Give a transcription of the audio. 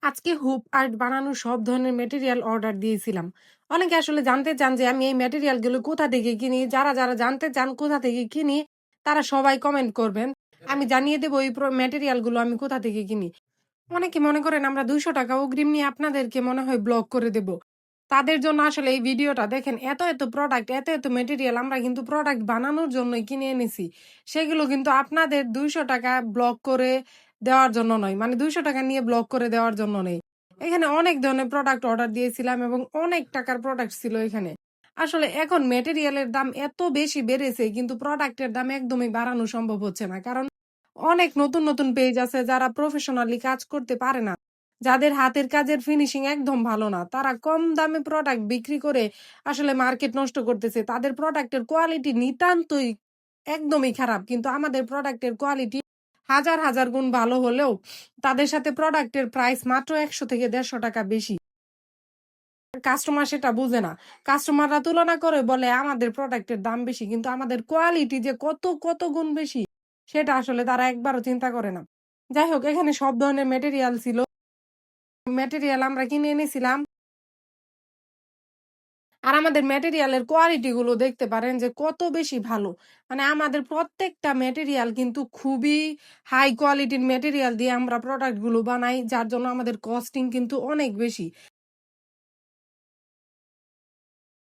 আজকে হুপ আর্ট বানানোর সব ধরনের মেটেরিয়াল অর্ডার দিয়েছিলাম। অনেকে আসলে জানতে চান যে আমি এই মেটেরিয়াল গুলো কোথা থেকে কিনি। যারা জানতে চান কোথা থেকে কিনি, তারা সবাই কমেন্ট করবেন। আমি জানিয়ে দেব এই মেটেরিয়াল গুলো আমি কোথা থেকে কিনি। অনেকে মনে করেন আমরা ৳২০০ অগ্রিম নিয়ে আপনাদেরকে মনে হয় ব্লক করে দেব। তাদের জন্য আসলে এই ভিডিওটা দেখেন, এত প্রোডাক্ট, এত মেটেরিয়াল আমরা কিন্তু প্রোডাক্ট বানানোর জন্যই কিনে এনেছি। সেগুলো কিন্তু আপনাদের ৳২০০ ব্লক করে দেওয়ার জন্য নয়। মানে ৳২০০ নিয়ে ব্লক করে দেওয়ার জন্য নেই। এখানে অনেক ধরনের প্রোডাক্ট অর্ডার দিয়েছিলাম এবং অনেক টাকার প্রোডাক্ট ছিল এখানে। আসলে এখন মেটেরিয়ালের দাম এত বেশি বেড়েছে কিন্তু প্রোডাক্টের দাম একদমই বাড়ানো সম্ভব হচ্ছে না। কারণ অনেক নতুন পেজ আছে যারা প্রফেশনালি কাজ করতে পারে না। যাদের হাতের কাজের ফিনিশিং একদম ভালো না। তারা কম দামে প্রোডাক্ট বিক্রি করে আসলে মার্কেট নষ্ট করতেছে। তাদের প্রোডাক্টের কোয়ালিটি নিতান্তই একদমই খারাপ। কিন্তু আমাদের প্রোডাক্টের কোয়ালিটি হাজার গুণ ভালো হলেও তাদের সাথে প্রোডাক্টের প্রাইস মাত্র ৳১০০ থেকে ৳১৫০ বেশি। কাস্টমার সেটা বুঝে না। কাস্টমাররা তুলনা করে বলে আমাদের প্রোডাক্টের দাম বেশি। কিন্তু আমাদের কোয়ালিটি যে কত গুণ বেশি সেটা আসলে তারা একবারও চিন্তা করে না। যাই হোক, এখানে সব ধরনের মেটেরিয়াল ছিল। মেটেরিয়াল আমরা কিনে এনেছিলাম। আর আমাদের ম্যাটেরিয়ালের কোয়ালিটি গুলো দেখতে পারেন যে কত বেশি ভালো। মানে আমাদের প্রত্যেকটা ম্যাটেরিয়াল কিন্তু খুবই হাই কোয়ালিটির ম্যাটেরিয়াল দিয়ে আমরা প্রোডাক্ট গুলো বানাই। যার জন্য আমাদের কস্টিং কিন্তু অনেক বেশি।